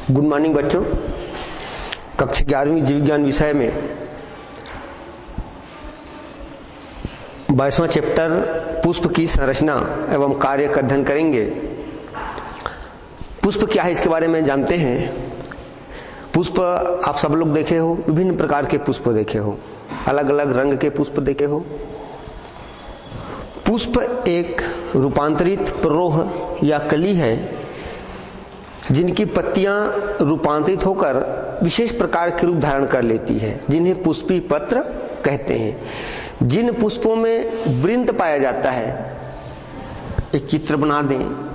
Good morning बच्चों। कक्षा 11वीं जीव विज्ञान विषय में 22वां चैप्टर पुष्प की संरचना एवं कार्य का अध्ययन करेंगे। पुष्प क्या है इसके बारे में जानते हैं। पुष्प आप सब लोग देखे हो, विभिन्न प्रकार के पुष्प देखे हो, अलग अलग रंग के पुष्प देखे हो। पुष्प एक रूपांतरित प्ररोह या कली है जिनकी पत्तियां रूपांतरित होकर विशेष प्रकार के रूप धारण कर लेती है, जिन्हें पुष्पी पत्र कहते हैं। जिन पुष्पों में वृंत पाया जाता है, एक चित्र बना दें।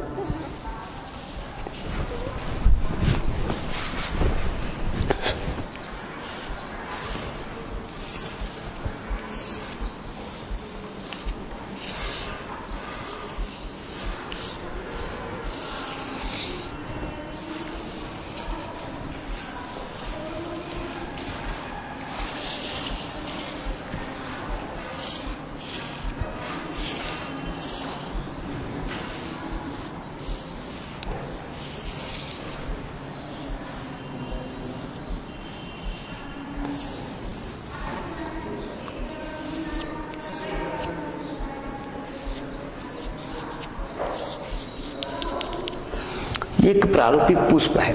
एक प्रारूपिक पुष्प है,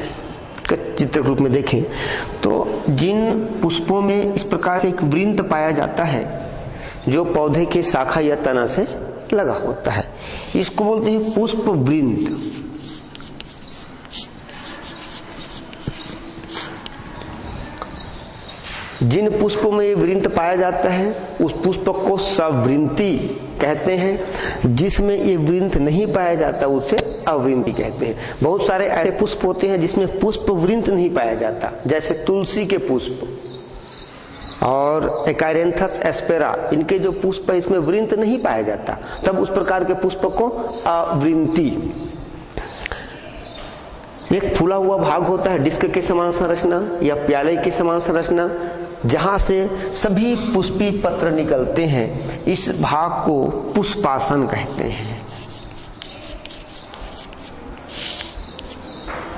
चित्र रूप में देखें तो जिन पुष्पों में इस प्रकार से एक वृंत पाया जाता है जो पौधे के शाखा या तना से लगा होता है, इसको बोलते हैं पुष्प वृंत। जिन पुष्पों में ये वृंत पाया जाता है उस पुष्प को सवृंती कहते हैं। जिसमें ये वृंत नहीं पाया जाता उसे अवृंती कहते हैं। बहुत सारे ऐसे पुष्प होते हैं जिसमें पुष्प वृंत नहीं पाया जाता, जैसे तुलसी के पुष्प और एकाइरेंथस एस्पेरा, इनके जो पुष्प है इसमें वृंत नहीं पाया जाता, तब उस प्रकार के पुष्प को अवृंती। एक फूला हुआ भाग होता है डिस्क के समान संरचना या प्याले के समान संरचना, जहां से सभी पुष्पी पत्र निकलते हैं, इस भाग को पुष्पासन कहते हैं।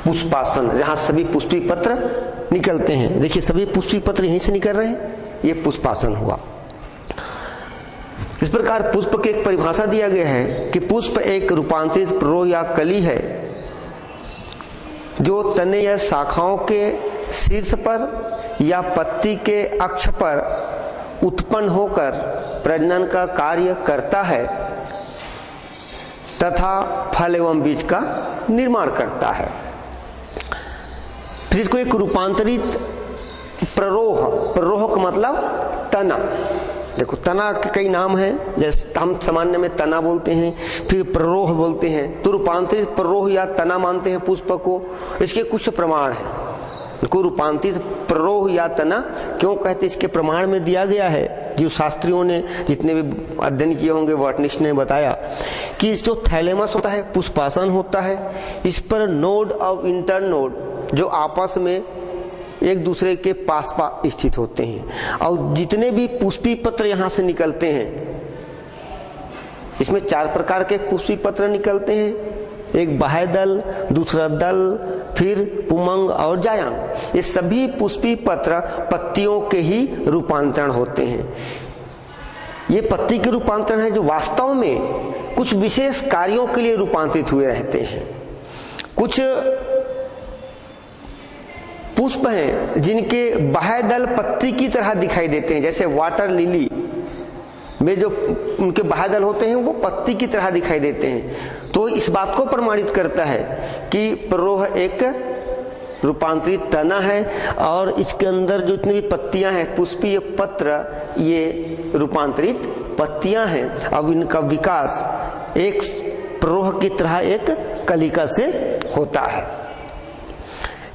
पुष्पासन, जहां सभी पुष्पी पत्र निकलते हैं। देखिए सभी पुष्पी पत्र यहीं से निकल रहे हैं, ये पुष्पासन हुआ। इस प्रकार पुष्प की एक परिभाषा दिया गया है कि पुष्प एक रूपांतरित प्ररोह या कली है जो तने या शाखाओं के शीर्ष पर या पत्ती के अक्ष पर उत्पन्न होकर प्रजनन का कार्य करता है तथा फल एवं बीज का निर्माण करता है। फिर इसको एक रूपांतरित प्ररोह, प्ररोह का मतलब तना। देखो तना के कई नाम हैं, जैसे हम सामान्य में तना बोलते हैं, फिर प्ररोह बोलते हैं, तो रूपांतरित प्ररोह या तना मानते हैं पुष्प को। इसके कुछ प्रमाण हैं। को रूपांतरित प्ररोह या तना क्यों कहते, इसके प्रमाण में दिया गया है। जीव शास्त्रियों ने जितने भी अध्ययन किए होंगे, बॉटनिस्ट ने बताया कि जो थैलेमस होता है, पुष्पासन होता है, इस पर नोड और इंटर नोड जो आपस में एक दूसरे के पास पास स्थित होते हैं, और जितने भी पुष्पी पत्र यहाँ से निकलते हैं, इसमें 4 प्रकार के पुष्पी पत्र निकलते हैं। एक बाह्य दल, दूसरा दल, फिर पुमंग और जायांग। ये सभी पुष्पी पत्र पत्तियों के ही रूपांतरण होते हैं। ये पत्ती के रूपांतरण है जो वास्तव में कुछ विशेष कार्यों के लिए रूपांतरित हुए रहते हैं। कुछ पुष्प हैं जिनके बाह्य दल पत्ती की तरह दिखाई देते हैं, जैसे वाटर लिली में जो उनके बाह्य दल होते हैं वो पत्ती की तरह दिखाई देते हैं। तो इस बात को प्रमाणित करता है कि प्ररोह एक रूपांतरित तना है और इसके अंदर जो इतनी भी पत्तियां हैं, पुष्पीय पत्र, ये रूपांतरित पत्तियां हैं। अब इनका विकास एक प्ररोह की तरह एक कलिका से होता है।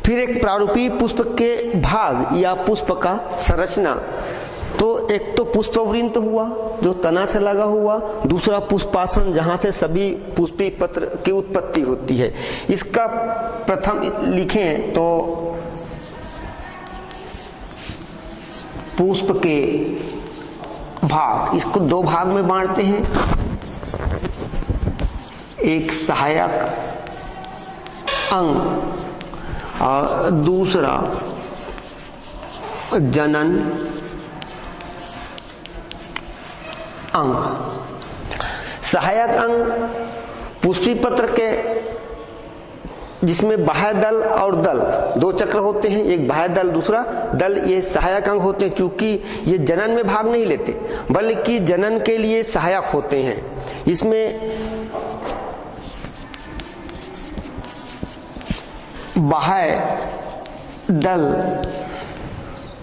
फिर एक प्रारूपी पुष्प के भाग या पुष्प का संरचना, तो एक तो पुष्पवृंत हुआ जो तना से लगा हुआ, दूसरा पुष्पासन जहां से सभी पुष्पी पत्र की उत्पत्ति होती है। इसका प्रथम लिखें तो पुष्प के भाग, इसको 2 भाग में बांटते हैं। एक सहायक अंग और दूसरा जनन अंग। सहायक अंग पुष्पी पत्र के, जिसमें बाह्य दल और दल दो चक्र होते हैं, एक बाह्य दल दूसरा दल, ये सहायक अंग होते हैं। क्योंकि ये जनन में भाग नहीं लेते बल्कि जनन के लिए सहायक होते हैं। इसमें बाह्य दल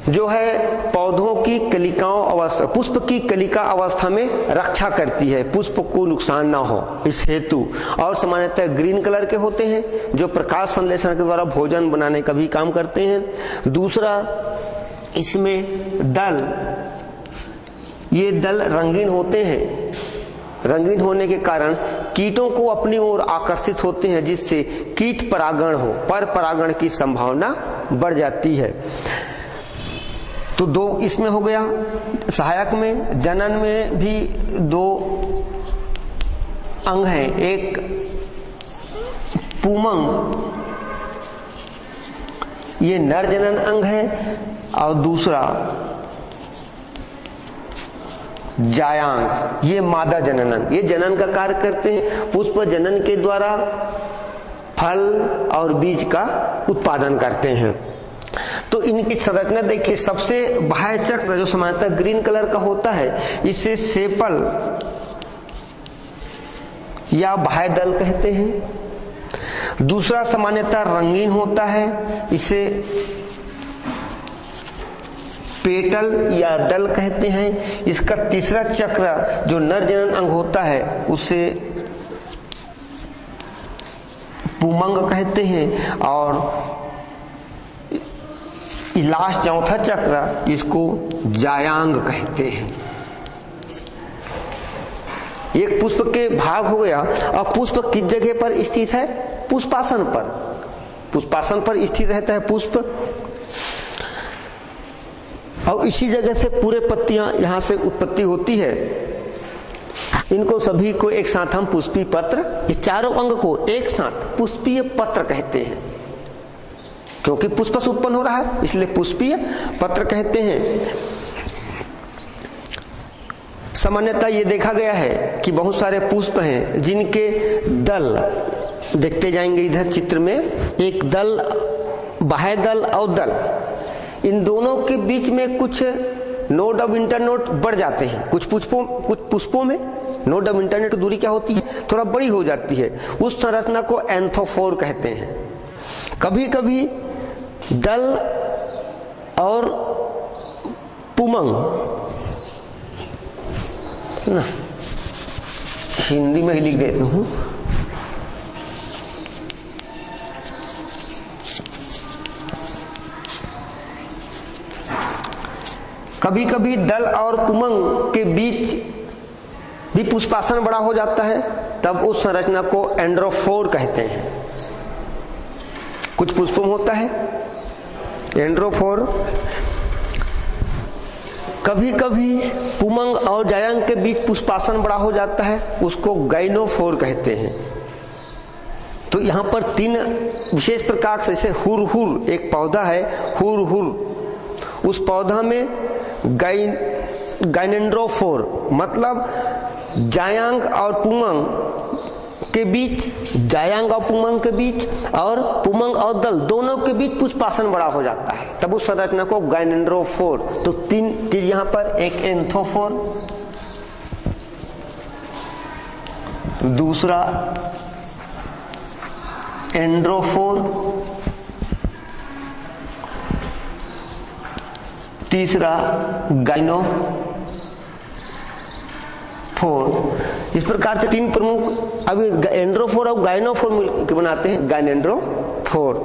जो है पौधों की कलिकाओं अवस्था, पुष्प की कलिका अवस्था में रक्षा करती है, पुष्प को नुकसान ना हो इस हेतु। और सामान्यतः ग्रीन कलर के होते हैं जो प्रकाश संश्लेषण के द्वारा भोजन बनाने का भी काम करते हैं। दूसरा इसमें दल, ये दल रंगीन होते हैं, रंगीन होने के कारण कीटों को अपनी ओर आकर्षित होते हैं, जिससे कीट परागण हो, पर परागण की संभावना बढ़ जाती है। तो दो इसमें हो गया सहायक में। जनन में भी दो अंग हैं, एक पुमंग, ये नर जनन अंग है, और दूसरा जायांग, ये मादा जनन अंग। ये जनन का कार्य करते हैं, पुष्प जनन के द्वारा फल और बीज का उत्पादन करते हैं। तो इनकी संरचना देखिए, सबसे बाह्य चक्र जो सामान्यतः ग्रीन कलर का होता है, इसे सेपल या बाह्य दल कहते हैं। दूसरा सामान्यतः रंगीन होता है, इसे पेटल या दल कहते हैं। इसका तीसरा चक्र जो नर जनन अंग होता है उसे पुमंग कहते हैं, और लास्ट चौथा चक्र इसको जायांग कहते हैं। एक पुष्प के भाग हो गया। अब पुष्प किस जगह पर स्थित है? पुष्पासन पर, पुष्पासन पर स्थित रहता है पुष्प, और इसी जगह से पूरे पत्तियां यहां से उत्पत्ति होती है। इनको सभी को एक साथ हम पुष्पी पत्र, इस चारों अंग को एक साथ पुष्पीय पत्र कहते हैं। क्योंकि पुष्प से उत्पन्न हो रहा है इसलिए पुष्पीय पत्र कहते हैं। सामान्यतः ये देखा गया है कि बहुत सारे पुष्प हैं जिनके दल, देखते जाएंगे इधर चित्र में, एक दल, बाह्य दल और दल, इन दोनों के बीच में कुछ नोड ऑफ इंटरनोड बढ़ जाते हैं। कुछ पुष्पों में नोड ऑफ इंटरनेट की दूरी क्या होती है? थोड़ा बड़ी हो जाती है। उस संरचना को एंथोफोर कहते हैं। कभी कभी दल और पुमंग ना, हिंदी में ही लिख देता हूं, कभी कभी दल और पुमंग के बीच भी पुष्पासन बड़ा हो जाता है, तब उस संरचना को एंड्रोफोर कहते हैं। कुछ पुष्पों में होता है एंड्रोफोर। कभी कभी पुमंग और जायांग के बीच पुष्पासन बड़ा हो जाता है, उसको गाइनोफोर कहते हैं। तो यहाँ पर तीन विशेष प्रकार से, जैसे हुरहुर एक पौधा है, हुरहुर, उस पौधा में गाइनेंड्रोफोर मतलब जायांग और पुमंग के बीच, जायांग और पुमंग के बीच, और पुमंग और दल दोनों के बीच पुष्पासन बड़ा हो जाता है, तब उस संरचना को गाइनेंड्रोफोर। तो तीन चीज यहाँ पर, एक एंथोफोर, दूसरा एंड्रोफोर, तीसरा गाइनोफोर। इस प्रकार से तीन प्रमुख अभी एंड्रोफोर और गाइनोफोर मिलकर बनाते हैं गाइनेंड्रोफोर।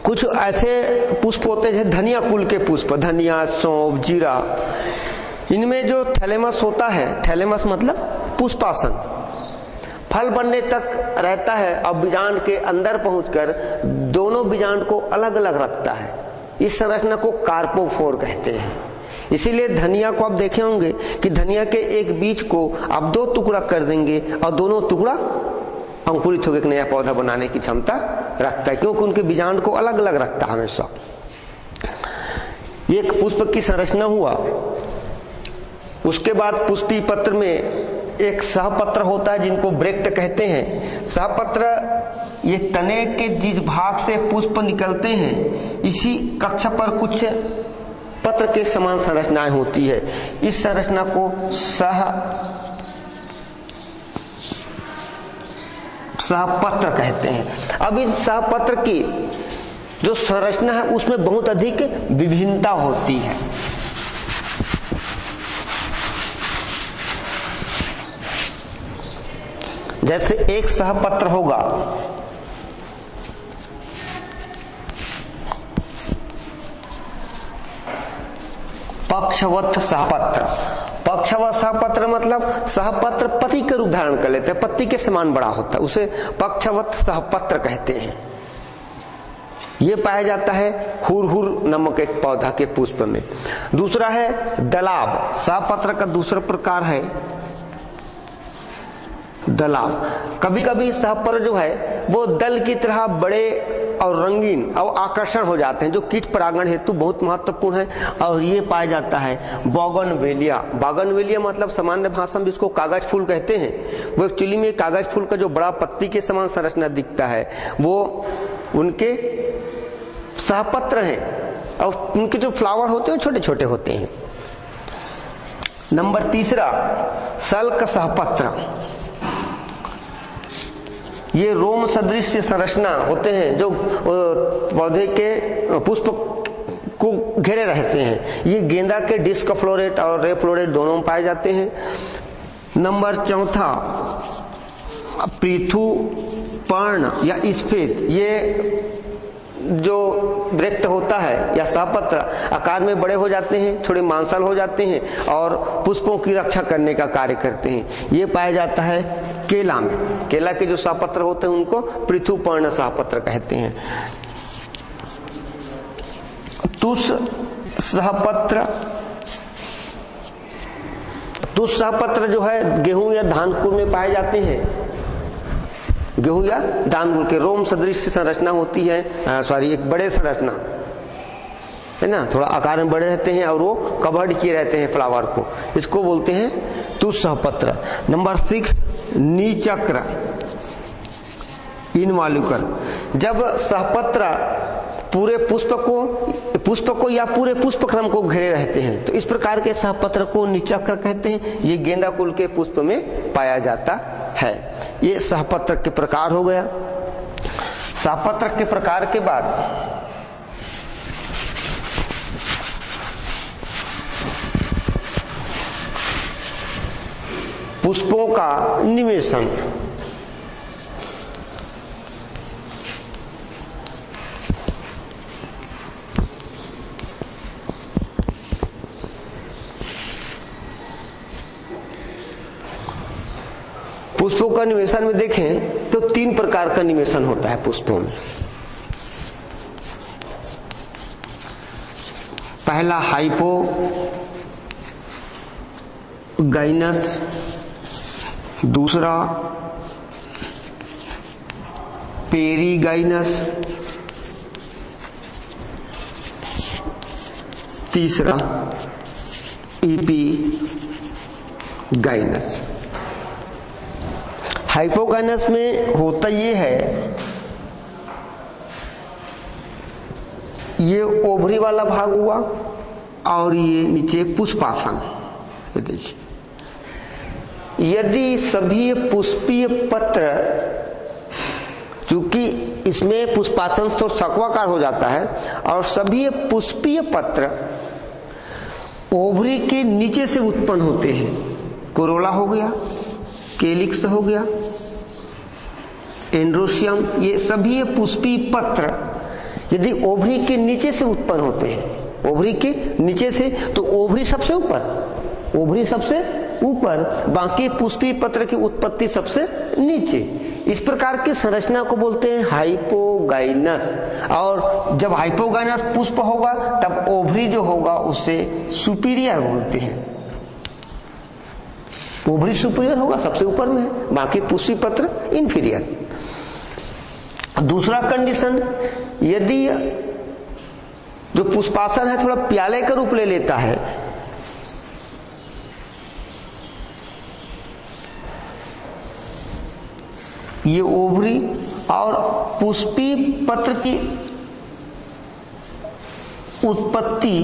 कुछ ऐसे पुष्प होते हैं धनिया कुल के पुष्प, धनिया, सौंफ, जीरा, इनमें जो थैलेमस होता है, थैलेमस मतलब पुष्पासन, फल बनने तक रहता है और बीजांड के अंदर पहुंचकर दोनों बीजांड को अलग अलग रखता है। इस संरचना को कार्पोफोर कहते हैं। इसीलिए धनिया को आप देखे होंगे कि धनिया के एक बीज को आप दो टुकड़ा कर देंगे और दोनों टुकड़ा अंकुरित होकर एक नया पौधा बनाने की क्षमता रखता है, क्योंकि उनके बीजांड को अलग अलग रखता है हमेशा। एक पुष्प की संरचना हुआ, उसके बाद पुष्पी पत्र में एक सहपत्र होता है जिनको ब्रेक्ट कहते हैं। सहपत्र ये तने के जिस भाग से पुष्प निकलते हैं, इसी कक्षा पर कुछ पत्र के समान संरचनाएं होती है। इस संरचना को सहपत्र कहते हैं। अब इस सहपत्र की जो संरचना है उसमें बहुत अधिक विभिन्नता होती है। जैसे एक सहपत्र होगा, पक्षवत सहपत्र। पक्षवत सहपत्र मतलब सहपत्र पत्ती का रूप धारण कर लेते हैं, पत्ती के समान बड़ा होता है, उसे पक्षवत सहपत्र कहते हैं। ये पाया जाता है हुरहुर नामक एक पौधा के पुष्प में। दूसरा है दलाब। सहपत्र का दूसरा प्रकार है दलाव। कभी कभी सहपत्र जो है वो दल की तरह बड़े और रंगीन और आकर्षण हो जाते हैं, जो कीट परागण हेतु बहुत महत्वपूर्ण है। और ये पाया जाता है बोगनवेलिया। बोगनवेलिया मतलब सामान्य भाषा में जिसको कागज फूल कहते हैं, वो एक्चुअली में कागज फूल का जो बड़ा पत्ती के समान संरचना दिखता है, वो उनके सहपत्र हैं और उनके जो फ्लावर होते हैं छोटे छोटे होते हैं। नंबर तीसरा सल्क सहपत्र। ये रोम सदृश संरचना होते हैं जो पौधे के पुष्प को घेरे रहते हैं। ये गेंदा के डिस्क फ्लोरेट और रे फ्लोरेट दोनों में पाए जाते हैं। नंबर चौथा पृथु पर्ण या स्फेद। ये जो ब्रेक्ट होता है या सहपत्र आकार में बड़े हो जाते हैं, थोड़े मांसल हो जाते हैं और पुष्पों की रक्षा करने का कार्य करते हैं। ये पाया जाता है केला में। केला के जो सहपत्र होते हैं उनको पृथुपर्ण सहपत्र कहते हैं। तुष सहपत्र। तुष सहपत्र जो है गेहूं या धान कुल में पाए जाते हैं। गेहूं या धान के रोम सदृश संरचना होती है, एक बड़े संरचना है ना, थोड़ा आकार में बड़े रहते हैं और वो कवर्ड किए रहते हैं फ्लावर को, इसको बोलते हैं तुष सहपत्र। नंबर 6 नीचक्र इनवॉल्यूकर। जब सहपत्र पूरे पुष्प को या पूरे पुष्प क्रम को घेरे रहते हैं तो इस प्रकार के सहपत्र को नीचक्र कहते हैं। ये गेंदा कुल के पुष्प में पाया जाता है। ये सहपत्र के प्रकार हो गया। सहपत्र के प्रकार के बाद पुष्पों का निवेशन। पुष्पों का निवेशन में देखें तो 3 प्रकार का निवेशन होता है पुष्पों में। पहला हाइपोगाइनस, दूसरा पेरीगाइनस, तीसरा एपीगाइनस। हाइपोगाइनस में होता ये है, ये ओवरी वाला भाग हुआ और ये नीचे पुष्पासन। ये देखिए, यदि सभी पुष्पीय पत्र, चूंकि इसमें पुष्पासन तो शंक्वाकार हो जाता है, और सभी पुष्पीय पत्र ओवरी के नीचे से उत्पन्न होते हैं। कोरोला हो गया, केलिक्स हो गया, एंड्रोसियम, ये सभी पुष्पी पत्र यदि ओवरी के नीचे से उत्पन्न होते हैं, ओवरी के नीचे से, तो ओवरी सबसे ऊपर, बाकी पुष्पी पत्र की उत्पत्ति सबसे नीचे। इस प्रकार की संरचना को बोलते हैं हाइपोगाइनस। और जब हाइपोगाइनस पुष्प होगा तब ओवरी जो होगा उसे सुपीरियर बोलते हैं। ओवरी सुपीरियर होगा, सबसे ऊपर में है, बाकी पुष्पी पत्र इंफीरियर। दूसरा कंडीशन, यदि जो पुष्पासन है थोड़ा प्याले का रूप ले लेता है, ये ओवरी और पुष्पी पत्र की उत्पत्ति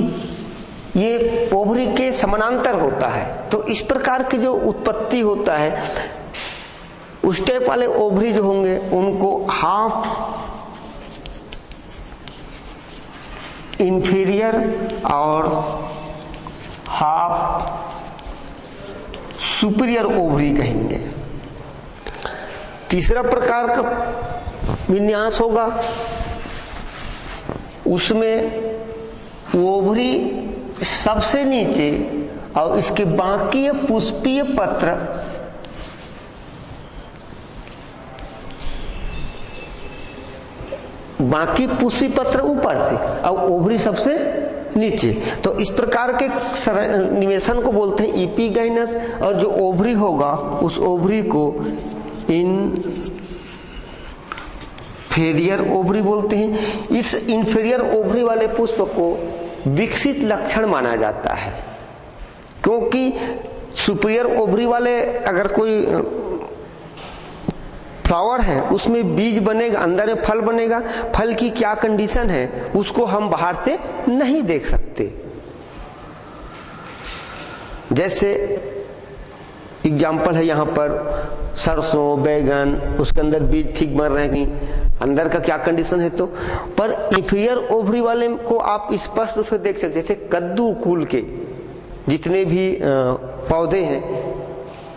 ये ओवरी के समानांतर होता है। तो इस प्रकार की जो उत्पत्ति होता है, उस टाइप वाले ओवरी जो होंगे उनको हाफ इंफीरियर और हाफ सुपीरियर ओवरी कहेंगे। तीसरा प्रकार का विन्यास होगा, उसमें ओवरी सबसे नीचे और इसके बाकी पुष्पीय पत्र बाकी पुष्पी पत्र ऊपर थे और ओवरी सबसे नीचे। तो इस प्रकार के निवेशन को बोलते हैं इपीगाइनस, और जो ओवरी होगा उस ओवरी को इनफेरियर ओवरी बोलते हैं। इस इन्फीरियर ओवरी वाले पुष्प को विकसित लक्षण माना जाता है, क्योंकि सुपीरियर ओवरी वाले अगर कोई फ्लावर है उसमें बीज बनेगा, अंदर में फल बनेगा, फल की क्या कंडीशन है उसको हम बाहर से नहीं देख सकते। जैसे एग्जाम्पल है यहाँ पर सरसों, बैगन, उसके अंदर बीज ठीक बन रहे हैं, अंदर का क्या कंडीशन है। तो पर इंफीरियर ओवरी वाले को आप स्पष्ट रूप से देख सकते, जैसे कद्दू कुल के जितने भी पौधे हैं,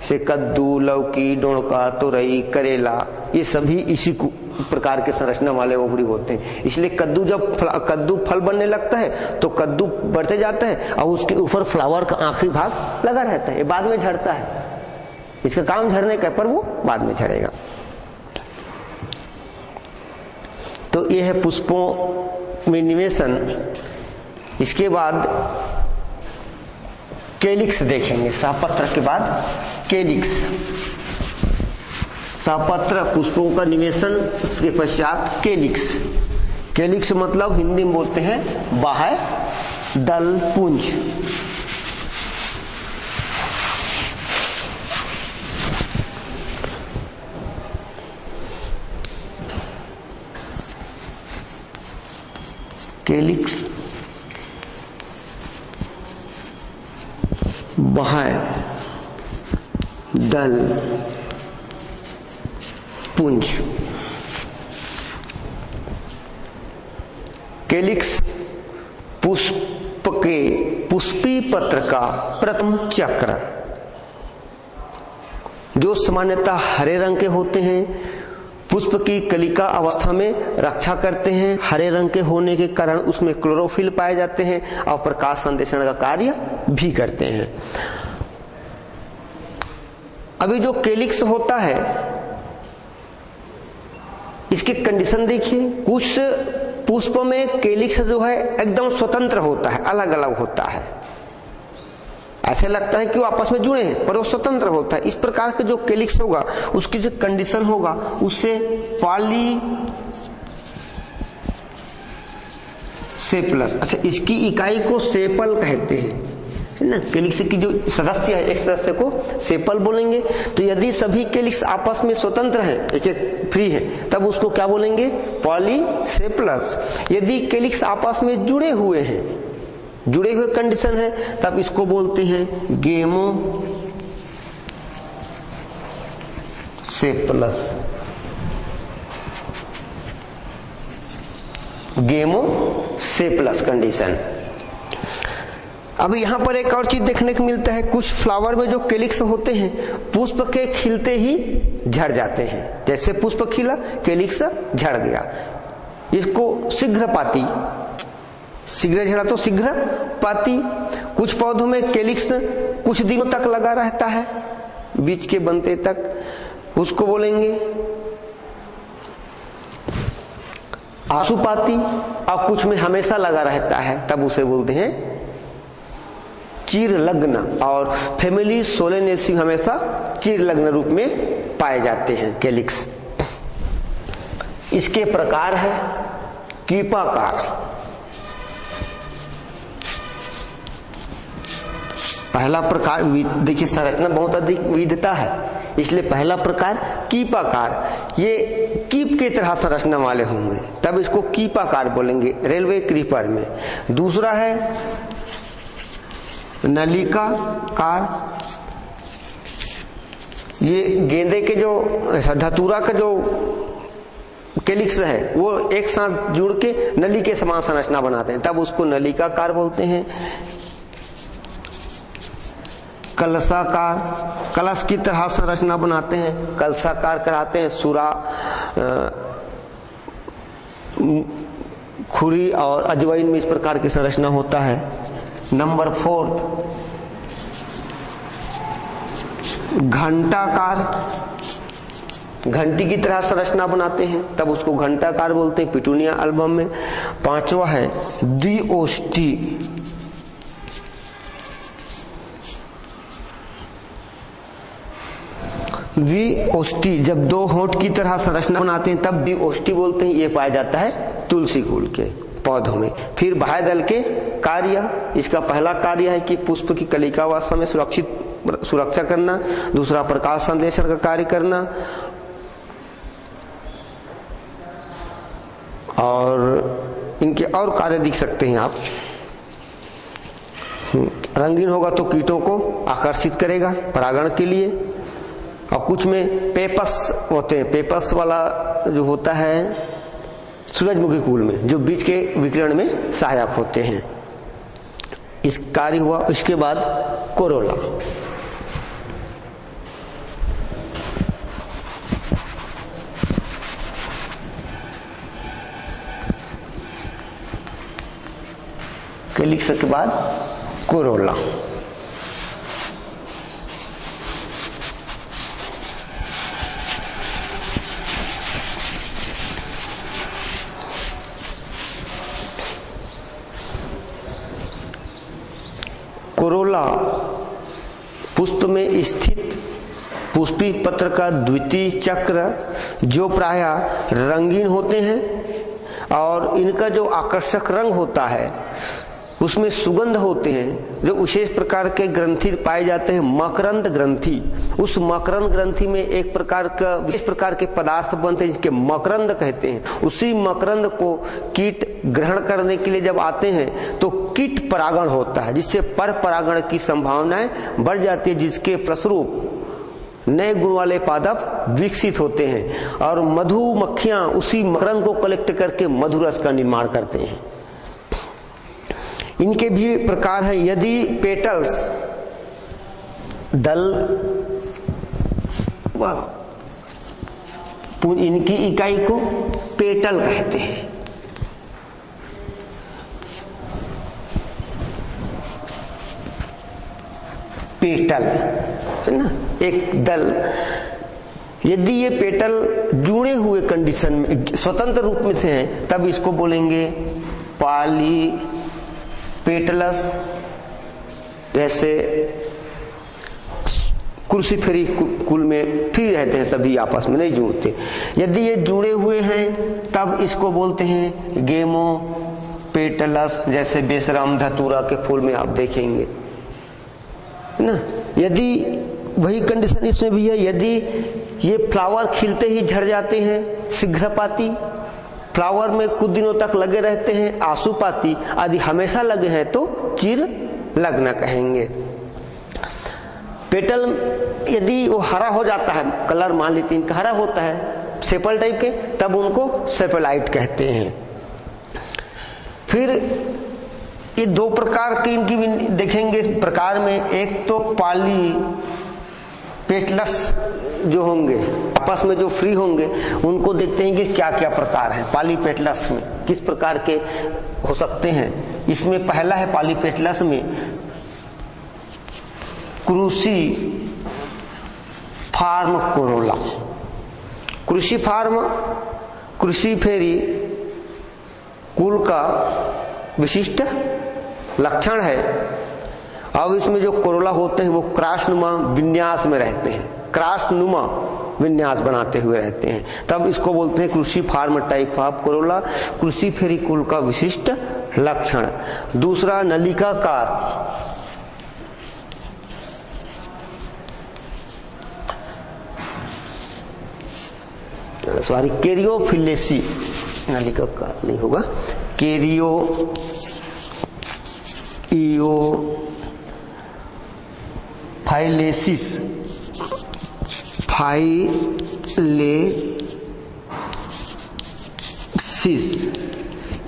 से कद्दू, लौकी, डोड़का, तोरई, करेला, ये सभी इसी प्रकार के संरचना वाले ओवरी होते हैं। इसलिए कद्दू जब कद्दू फल बनने लगता है तो कद्दू बढ़ते जाता है और उसके ऊपर फ्लावर का आखिरी भाग लगा रहता है, ये बाद में झड़ता है, इसका काम झड़ने का, पर वो बाद में झड़ेगा। तो ये है पुष्पों में निवेशन। इसके बाद केलिक्स देखेंगे, सहपत्र के बाद केलिक्स। सहपत्र पुष्पों का निवेशन, उसके पश्चात केलिक्स। केलिक्स मतलब हिंदी में बोलते हैं बाह्य दल पुंज। केलिक्स बाह्य दल पुंज। केलिक्स पुष्प के पुष्पी पत्र का प्रथम चक्र, जो सामान्यतः हरे रंग के होते हैं, पुष्प की कलिका अवस्था में रक्षा करते हैं। हरे रंग के होने के कारण उसमें क्लोरोफिल पाए जाते हैं और प्रकाश संश्लेषण का कार्य भी करते हैं। अभी जो केलिक्स होता है, इसकी कंडीशन देखिए। कुछ पुष्प में केलिक्स जो है एकदम स्वतंत्र होता है, अलग अलग होता है, ऐसे लगता है कि वो आपस में जुड़े हैं पर वो स्वतंत्र होता है। इस प्रकार के जो केलिक्स होगा उसकी जो कंडीशन होगा उससे पॉली सेपलस, अच्छा इसकी इकाई को सेपल कहते हैं, है ना। केलिक्स की जो सदस्य है, एक सदस्य को सेपल बोलेंगे। तो यदि सभी केलिक्स आपस में स्वतंत्र हैं, एक एक फ्री है, तब उसको क्या बोलेंगे, पॉलीसेपलस। यदि केलिक्स आपस में जुड़े हुए हैं, जुड़े हुए कंडीशन है, तब इसको बोलते हैं गेमो सेपलस। गेमो सेपलस कंडीशन। अब यहाँ पर एक और चीज देखने को मिलता है, कुछ फ्लावर में जो केलिक्स होते हैं पुष्प के खिलते ही झड़ जाते हैं। जैसे पुष्प खिला, केलिक्स झड़ गया, इसको शीघ्रपाती, शीघ्र झड़ा तो शीघ्र पाती। कुछ पौधों में केलिक्स कुछ दिनों तक लगा रहता है, बीज के बनते तक, उसको बोलेंगे आशुपाती। और कुछ में हमेशा लगा रहता है, तब उसे बोलते हैं चीरलग्न, और फैमिली सोलेनेसी हमेशा चीरलग्न रूप में पाए जाते हैं कैलिक्स। इसके प्रकार है कीपाकार। पहला प्रकार, देखिए संरचना बहुत अधिक विविधता है, इसलिए पहला प्रकार कीपाकार, ये कीप की तरह संरचना वाले होंगे, तब इसको कीपाकार बोलेंगे रेलवे क्रीपर में। दूसरा है नलिकाकार, ये गेंदे के जो धतूरा का जो कैलिक्स है वो एक साथ जुड़ के नली के समान संरचना बनाते हैं, तब उसको नलिकाकार बोलते हैं। कलशाकार, कलश की तरह संरचना बनाते हैं, कलशाकार कराते हैं। सुरा, खुरी और अजवाइन में इस प्रकार की संरचना होता है। नंबर 4 घंटाकार, घंटी की तरह संरचना बनाते हैं, तब उसको घंटाकार बोलते हैं पिटूनिया एल्बम में। 5वां है द्विओष्ठी, द्विओष्ठी, जब दो होंठ की तरह संरचना बनाते हैं तब द्विओष्ठी बोलते हैं। ये पाया जाता है तुलसी कुल के पौधों में। फिर बाह्य दल के कार्य, इसका पहला कार्य है कि पुष्प की कलिकावास में सुरक्षा करना, दूसरा प्रकाश संश्लेषण का कार्य करना, और इनके और कार्य दिख सकते हैं आप। रंगीन होगा तो कीटों को आकर्षित करेगा परागण के लिए, और कुछ में पेपस होते हैं, पेपस वाला जो होता है सूरजमुखी कुल में, जो बीज के विकिरण में सहायक होते हैं। इस कार्य हुआ। इसके बाद कोरोला, कैलिक्स के बाद कोरोला। कोरोला पुष्प में स्थित पुष्पी पत्र का द्वितीय चक्र, जो प्रायः रंगीन होते हैं और इनका जो आकर्षक रंग होता है उसमें सुगंध होते हैं, जो विशेष प्रकार के ग्रंथि पाए जाते हैं, मकरंद ग्रंथि। उस मकरंद ग्रंथि में एक प्रकार का विशेष प्रकार के पदार्थ बनते हैं जिसके मकरंद कहते हैं। उसी मकरंद को कीट ग्रहण करने के लिए जब आते हैं तो कीट परागण होता है, जिससे पर परागण की संभावनाएं बढ़ जाती है, जिसके फलस्वरूप नए गुण वाले पादप विकसित होते हैं और मधुमक्खियां उसी मकरंद को कलेक्ट करके मधुरस का निर्माण करते हैं। इनके भी प्रकार है। यदि पेटल्स दल, इनकी इकाई को पेटल कहते हैं। पेटल है ना, एक दल। यदि ये पेटल जुड़े हुए कंडीशन में स्वतंत्र रूप में से हैं तब इसको बोलेंगे पाली पेटलस। जैसे क्रूसीफेरी कुल में फ्री रहते हैं, सभी आपस में नहीं जुड़ते। यदि ये जुड़े हुए हैं तब इसको बोलते हैं गेमो पेटलस, जैसे बेसराम धतूरा के फूल में आप देखेंगे ना। यदि वही कंडीशन इसमें भी है, यदि ये फ्लावर खिलते ही झड़ जाते हैं शीघ्रपाती, फ्लावर में कुछ दिनों तक लगे रहते हैं आशुपाती, आदि हमेशा लगे हैं तो चीर लगना कहेंगे। पेटल यदि वो हरा हो जाता है, कलर मान लीजिए इनका हरा होता है सेपल टाइप के, तब उनको सेपलाइट कहते हैं। फिर ये दो प्रकार की इनकी भी देखेंगे इस प्रकार में। एक तो पाली पेटलस जो होंगे आपस में जो फ्री होंगे उनको देखते हैं कि क्या क्या प्रकार है पॉलीपेटलस में, किस प्रकार के हो सकते हैं। इसमें पहला है पॉलीपेटलस में क्रूसी फार्म कोरोला। कृषि फार्म क्रूसीफेरी कुल का विशिष्ट लक्षण है अब इसमें जो कोरोला होते हैं वो क्रॉसनुमा विन्यास में रहते हैं, क्रॉसनुमा विन्यास बनाते हुए रहते हैं, तब इसको बोलते हैं क्रूसीफॉर्म टाइप ऑफ कोरोला, क्रूसीफेरी कुल का विशिष्ट लक्षण। दूसरा नलिकाकार, सॉरी कैरियोफिलेसी, नलिकाकार नहीं होगा, कैरियोफाइलेसिस, फाइलेसिस,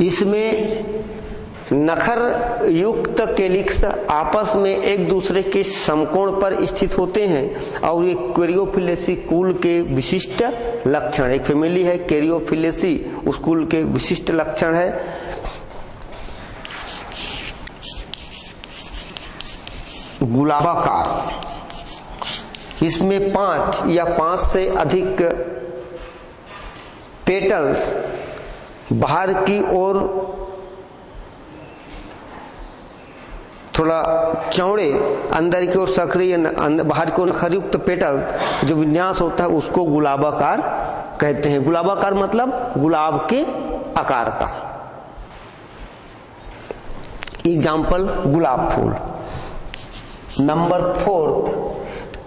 इसमें नखर युक्त कैलिक्स आपस में एक दूसरे के समकोण पर स्थित होते हैं और ये कैरियोफिलेसी कुल के विशिष्ट लक्षण, एक फैमिली है कैरियोफिलेसी, उस कुल के विशिष्ट लक्षण है। गुलाबाकार, इसमें 5 या 5 से अधिक पेटल्स बाहर की ओर थोड़ा चौड़े, अंदर की ओर सक्रिय, बाहर की ओर नखरयुक्त पेटल जो विन्यास होता है उसको गुलाबाकार कहते हैं। गुलाबाकार मतलब गुलाब के आकार का। एग्जाम्पल गुलाब फूल। नंबर 4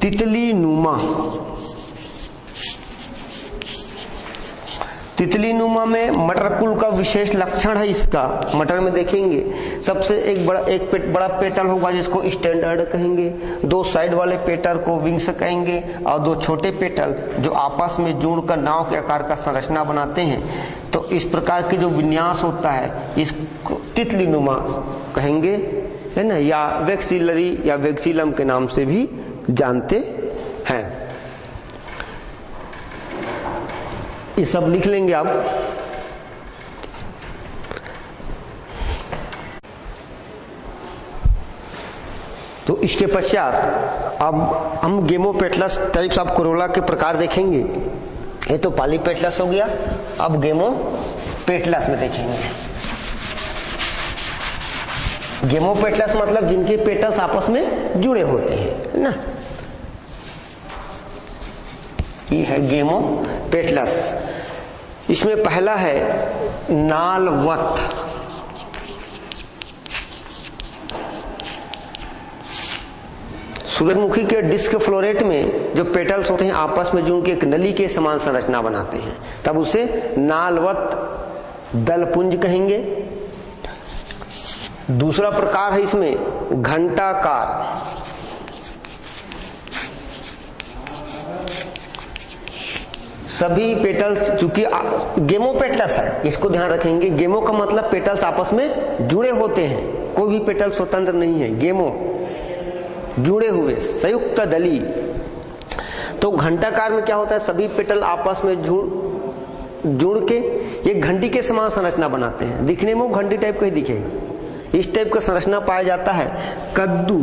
तितली नुमा। तितली नुमा में मटर कुल का विशेष लक्षण है इसका। मटर में देखेंगे सबसे एक बड़ा पेटल होगा जिसको स्टैंडर्ड कहेंगे, 2 साइड वाले पेटल को विंग्स कहेंगे और 2 छोटे पेटल जो आपस में जुड़कर नाव के आकार का संरचना बनाते हैं। तो इस प्रकार के जो विन्यास होता है इसको तितली नुमा कहेंगे, है ना, या वैक्सिलरी या वैक्सिलम के नाम से भी जानते हैं। ये सब लिख लेंगे आप। तो इसके पश्चात अब हम गेमोपेटलस टाइप्स ऑफ कोरोला के प्रकार देखेंगे। ये तो पॉलीपेटलस हो गया, अब गेमोपेटलस में देखेंगे। गेमोपेटलस मतलब जिनके पेटल्स आपस में जुड़े होते हैं, है ना। ये है गेमोपेटलस। इसमें पहला है नालवत। सूरजमुखी के डिस्क फ्लोरेट में जो पेटल्स होते हैं आपस में जुड़ के एक नली के समान संरचना बनाते हैं, तब उसे नालवत दलपुंज कहेंगे। दूसरा प्रकार है इसमें घंटाकार। सभी पेटल्स, चूंकि गेमोपेटलस है इसको ध्यान रखेंगे, गेमो का मतलब पेटल्स आपस में जुड़े होते हैं, कोई भी पेटल स्वतंत्र नहीं है, गेमो जुड़े हुए संयुक्त दली। तो घंटाकार में क्या होता है, सभी पेटल आपस में जुड़ के एक घंटी के समान संरचना बनाते हैं। दिखने में वो घंटी टाइप का ही दिखेगा। इस टाइप का संरचना पाया जाता है कद्दू,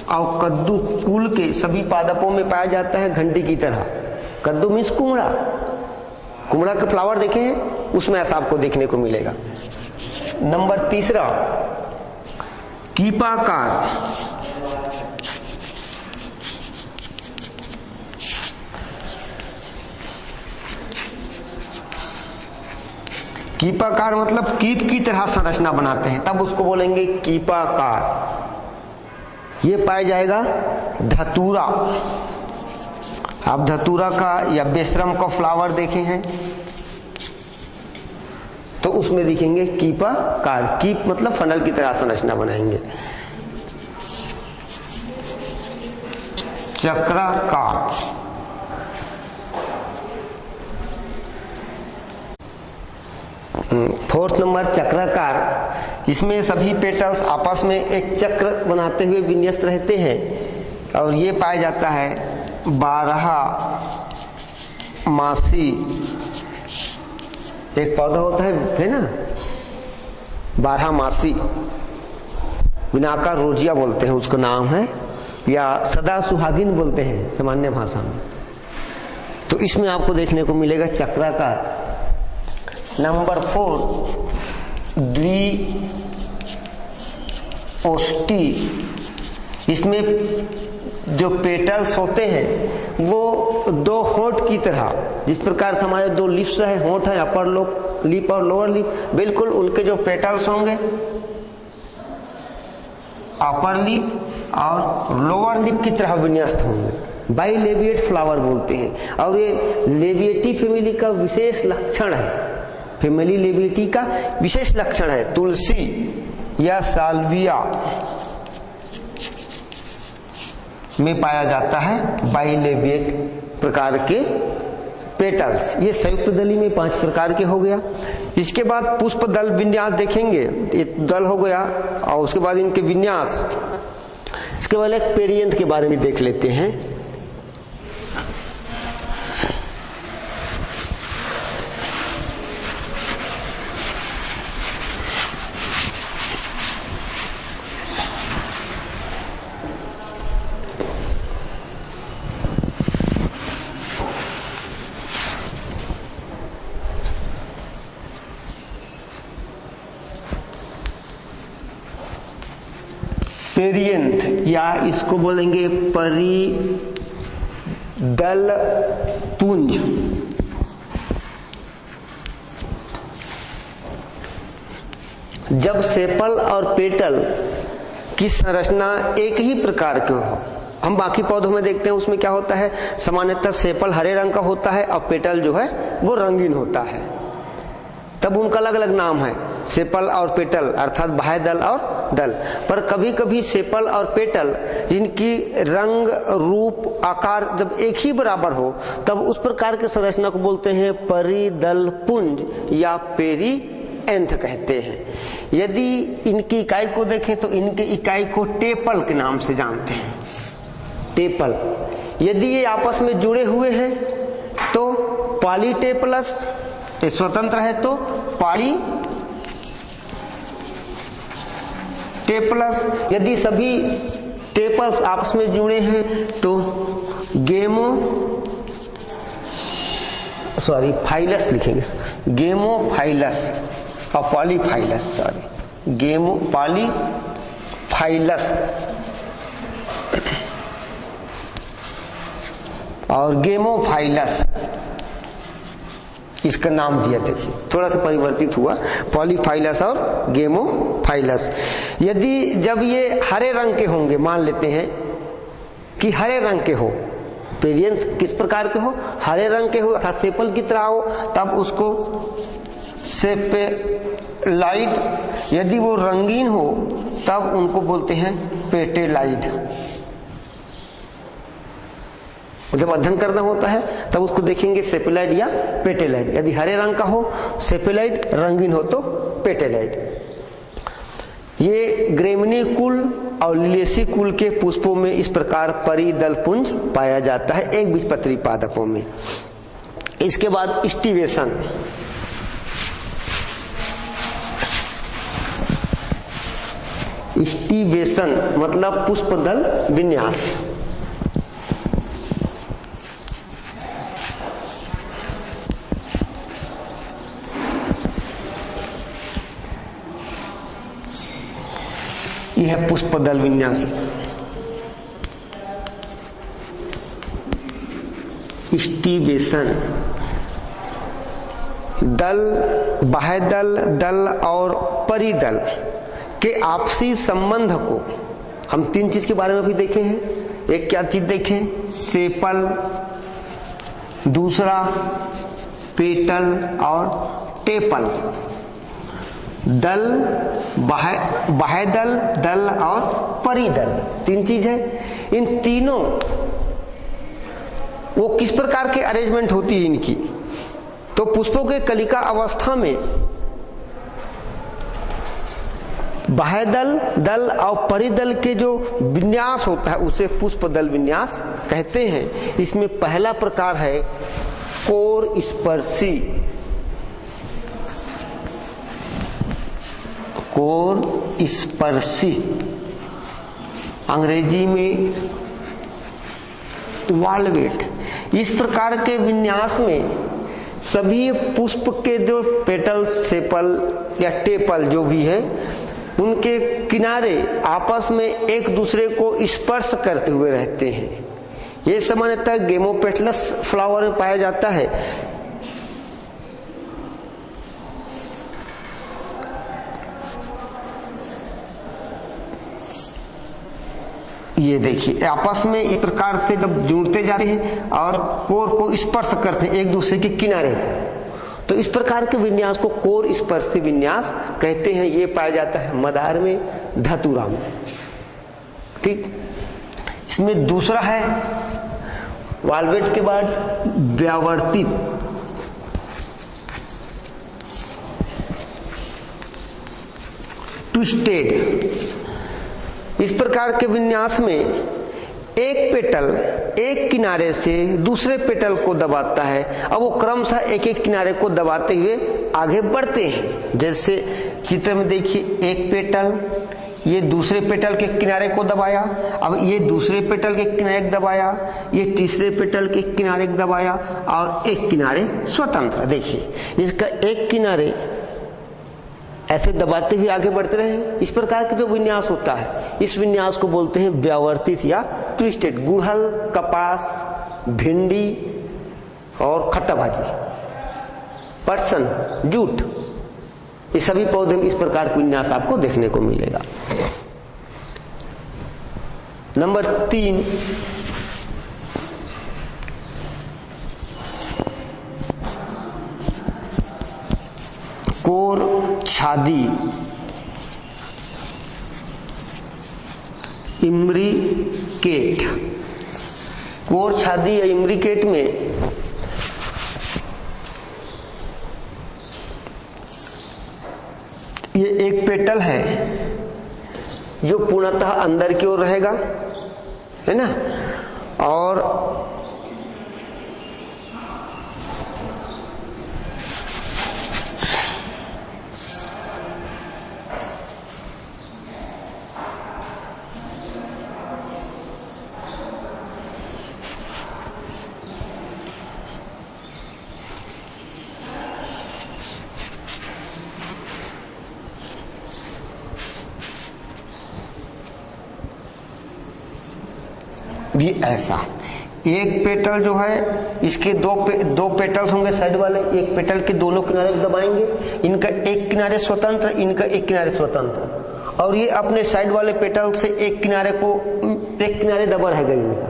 और कद्दू कुल के सभी पादपों में पाया जाता है घंटी की तरह। कद्दू मीन्स कुमड़ा, कुमड़ा के फ्लावर देखे हैं, उसमें ऐसा आपको देखने को मिलेगा। नंबर 3 कीपाकार। कीपाकार मतलब कीप की तरह संरचना बनाते हैं, तब उसको बोलेंगे कीपाकार। ये पाया जाएगा धतूरा। आप धतूरा का या बेशरम का फ्लावर देखे हैं तो उसमें दिखेंगे कीपाकार। कीप मतलब फनल की तरह संरचना बनाएंगे। चक्राकार। फोर्थ नंबर चक्राकार। इसमें सभी पेटल्स आपस में एक चक्र बनाते हुए विन्यस्त रहते हैं और ये पाया जाता है 12 मासी। एक पौधा होता है ना, 12 मासी, विनाकार रोजिया बोलते हैं उसका नाम है, या सदा सुहागिन बोलते हैं सामान्य भाषा में। तो इसमें आपको देखने को मिलेगा चक्राकार। नंबर 4 द्विओष्टी इसमें जो पेटल्स होते हैं वो दो होंठ की तरह, जिस प्रकार से हमारे दो लिप्स है, होंठ है, अपर लिप और लोअर लिप, बिल्कुल उनके जो पेटल्स होंगे अपर लिप और लोअर लिप की तरह विन्यस्त होंगे। बाइलेबिएट फ्लावर बोलते हैं और ये लेबिएटी फैमिली का विशेष लक्षण है। फैमिली लेबिएटी का विशेष लक्षण है। तुलसी या साल्विया में पाया जाता है बाइलेबिएट प्रकार के पेटल्स। ये संयुक्त दली में 5 प्रकार के हो गया। इसके बाद पुष्प दल विन्यास देखेंगे, एक दल हो गया और उसके बाद इनके विन्यास। इसके बाद एक पेरियंथ के बारे में देख लेते हैं। पेरियंथ या इसको बोलेंगे परिदल पुंज। जब सेपल और पेटल की संरचना एक ही प्रकार की हो, हम बाकी पौधों में देखते हैं उसमें क्या होता है, सामान्यतः सेपल हरे रंग का होता है और पेटल जो है वो रंगीन होता है, तब उनका अलग अलग नाम है, सेपल और पेटल, अर्थात बाह्य दल और दल। पर कभी कभी सेपल और पेटल जिनकी रंग रूप आकार जब एक ही बराबर हो तब उस प्रकार के संरचना को बोलते हैं परिदल पुंज या पेरिएंथ कहते हैं। यदि इनकी इकाई को देखें तो इनकी इकाई को टेपल के नाम से जानते हैं, टेपल। यदि ये आपस में जुड़े हुए हैं तो पॉलीटेपलस, ये स्वतंत्र है तो पॉली टेपलस। यदि सभी टेपल्स आपस में जुड़े हैं तो फाइलस लिखेंगे, गेमोफाइलस और पॉलीफाइलस, पॉलीफाइलस और गेमोफाइलस इसका नाम दिया। देखिए थोड़ा सा परिवर्तित हुआ, पॉलीफाइलस और गेमोफाइलस। यदि जब ये हरे रंग के होंगे, मान लेते हैं कि हरे रंग के हो, पेरियंथ किस प्रकार के हो, हरे रंग के हो अर्थात सेपल की तरह हो, तब उसको सेपेलाइड। यदि वो रंगीन हो तब उनको बोलते हैं पेटेलाइड। जब अध्ययन करना होता है तब उसको देखेंगे सेपेलाइड या पेटेलाइड। यदि हरे रंग का हो सेपेलाइड, रंगीन हो तो पेटेलाइड। ये ग्रेमिनी कुल और लिलियेसी कुल के पुष्पों में इस प्रकार परिदल पुंज पाया जाता है, एक बीजपत्री पादपों में। इसके बाद स्टिवेशन। स्टिवेशन मतलब पुष्पदल विन्यास। यह है पुष्पदल विन्यास। स्टिवेशन दल, बाह्य दल, दल और परिदल के आपसी संबंध को हम 3 चीज के बारे में भी देखे हैं। एक क्या चीज देखें, सेपल, दूसरा पेटल और टेपल। दल, बाह्य दल, दल और परिदल, 3 चीज है। इन तीनों वो किस प्रकार के अरेंजमेंट होती है इनकी, तो पुष्पों के कलिका अवस्था में बाह्य दल, दल और परिदल के जो विन्यास होता है उसे पुष्पदल विन्यास कहते हैं। इसमें पहला प्रकार है कोर स्पर्शी। कोर स्पर्शी अंग्रेजी में वाल्वेट। इस प्रकार के विन्यास में सभी पुष्प के जो पेटल, सेपल या टेपल जो भी है उनके किनारे आपस में एक दूसरे को स्पर्श करते हुए रहते हैं। ये सामान्यतः गेमोपेटलस फ्लावर में पाया जाता है। ये देखिए आपस में इस प्रकार से जब जुड़ते जाते हैं और कोर को स्पर्श करते हैं एक दूसरे के किनारे को, तो इस प्रकार के विन्यास को कोर स्पर्शी विन्यास कहते हैं। ये पाया जाता है मदार में, धतूरा में। ठीक, इसमें दूसरा है वाल्वेट के बाद व्यावर्तित। ट्विस्टेड। इस प्रकार के विन्यास में एक पेटल एक किनारे से दूसरे पेटल को दबाता है। अब वो क्रमशः एक एक किनारे को दबाते हुए आगे बढ़ते हैं। जैसे चित्र में देखिए, एक पेटल ये दूसरे पेटल के किनारे को दबाया, अब ये दूसरे पेटल के किनारे को दबाया, ये तीसरे पेटल के किनारे को दबाया और एक किनारे स्वतंत्र। देखिए इसका एक किनारे ऐसे दबाते हुए आगे बढ़ते रहे। इस प्रकार का जो विन्यास होता है, इस विन्यास को बोलते हैं व्यावर्तित या ट्विस्टेड। गुड़हल, कपास, भिंडी और खट्टा भाजी, पटसन, जूट, ये सभी पौधे में इस प्रकार का विन्यास आपको देखने को मिलेगा। नंबर 3, कोर छादी, इम्ब्रिकेट। कोर छादी या इम्ब्रिकेट में ये एक पेटल है जो पूर्णतः अंदर की ओर रहेगा, है ना, और ये ऐसा एक पेटल जो है, इसके दो पेटल्स होंगे साइड वाले। एक पेटल के दोनों किनारे दबाएंगे, इनका एक किनारे स्वतंत्र, इनका एक किनारे स्वतंत्र, और ये अपने साइड वाले पेटल से एक किनारे दबा रहेगा इनका,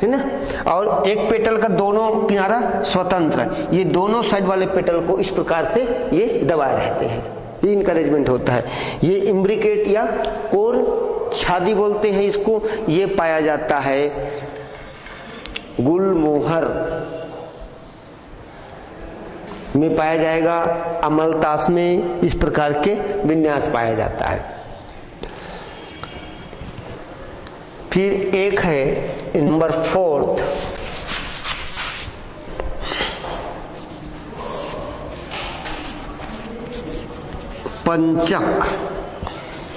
है ना, और एक पेटल का दोनों किनारा स्वतंत्र। ये दोनों साइड वाले पेटल को इस प्रकार से ये दबाए रहते हैं। ये इनका अरेंजमेंट होता है। ये इम्ब्रिकेट या कोर छादी बोलते हैं इसको। ये पाया जाता है गुलमोहर में पाया जाएगा, अमलतास में इस प्रकार के विन्यास पाया जाता है। फिर एक है नंबर 4, पंचक।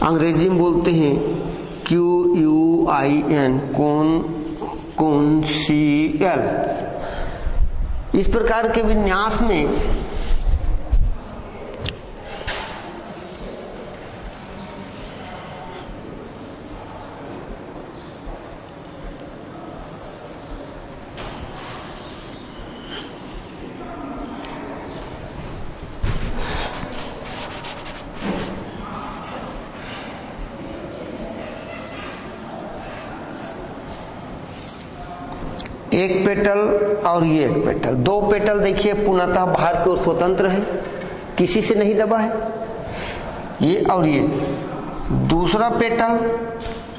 अंग्रेजी में बोलते हैं QUIN, कॉन्सियल। इस प्रकार के विन्यास में एक पेटल और ये एक पेटल, दो पेटल देखिए पूर्णतः बाहर की ओर स्वतंत्र है, किसी से नहीं दबा है, ये और ये। दूसरा पेटल,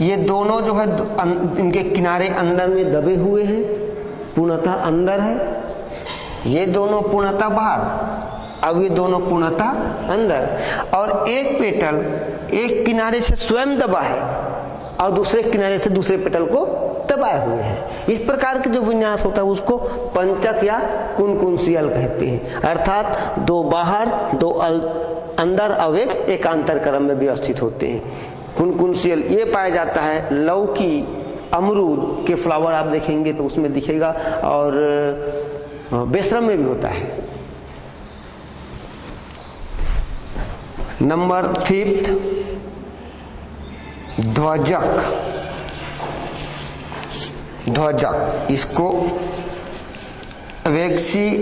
ये दोनों जो है इनके किनारे अंदर में दबे हुए हैं, पूर्णतः अंदर है। ये दोनों पूर्णतः बाहर, अब ये दोनों पूर्णतः अंदर। और एक पेटल एक किनारे से स्वयं दबा है और दूसरे किनारे से दूसरे पेटल को दबाए हुए हैं। इस प्रकार के जो विन्यास होता है उसको पंचक या कुनकुंसियल कहते हैं। अर्थात दो बाहर दो अंदर और एक एकांतर क्रम में व्यवस्थित होते हैं। कुनकुंसियल ये पाया जाता है लौकी, अमरूद के फ्लावर आप देखेंगे तो उसमें दिखेगा, और बेशरम में भी होता है। नंबर 5 ध्वजक, ध्वजक, इसको वैक्सीलरी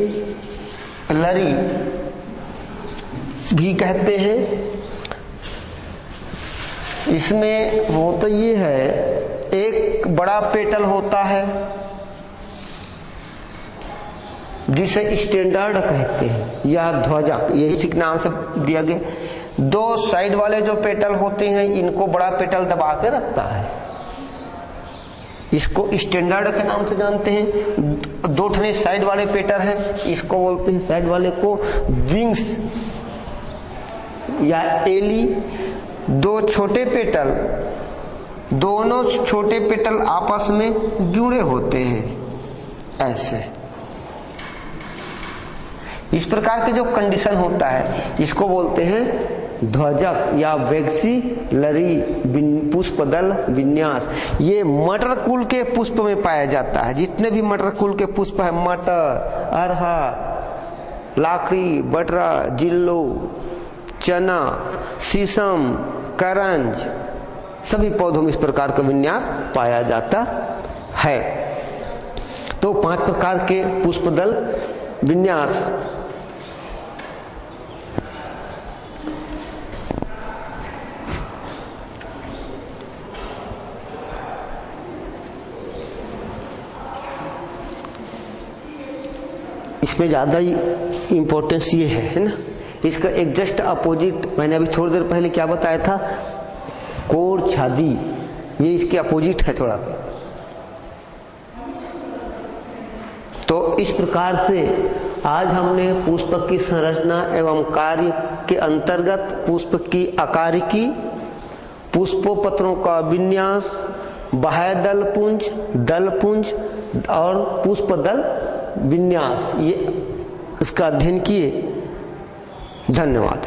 भी कहते हैं। इसमें वो तो ये है, एक बड़ा पेटल होता है जिसे स्टैंडर्ड कहते हैं, यह ध्वजक, यही इसी के नाम से दिया गया। दो साइड वाले जो पेटल होते हैं इनको बड़ा पेटल दबा के रखता है, इसको स्टैंडर्ड के नाम से जानते हैं। दो ठने साइड वाले पेटल हैं, इसको बोलते हैं, साइड वाले को विंग्स या एली। दो छोटे पेटल, दोनों छोटे पेटल आपस में जुड़े होते हैं ऐसे। इस प्रकार के जो कंडीशन होता है इसको बोलते हैं ध्वजक या वैक्सीलरी पुष्पदल विन्यास। ये मटर कुल के पुष्प में पाया जाता है। जितने भी मटर कुल के पुष्प है, मटर, अरहर, लाकड़ी, बटरा, जिल्लो, चना, शीशम, करंज, सभी पौधों में इस प्रकार का विन्यास पाया जाता है। तो 5 प्रकार के पुष्पदल विन्यास। इसमें ज्यादा ही इंपॉर्टेंस ये है ना। इसका एक जस्ट अपोजिट मैंने अभी थोड़ी देर पहले क्या बताया था, कोर छादी, ये इसके अपोजिट है थोड़ा सा। तो इस प्रकार से आज हमने पुष्प की संरचना एवं कार्य के अंतर्गत पुष्प की आकारिकी, पुष्पोपत्रों का विन्यास, बाह्य दल पुंज, दल पुंज और पुष्पदल विन्यास, ये इसका अध्ययन किए। धन्यवाद।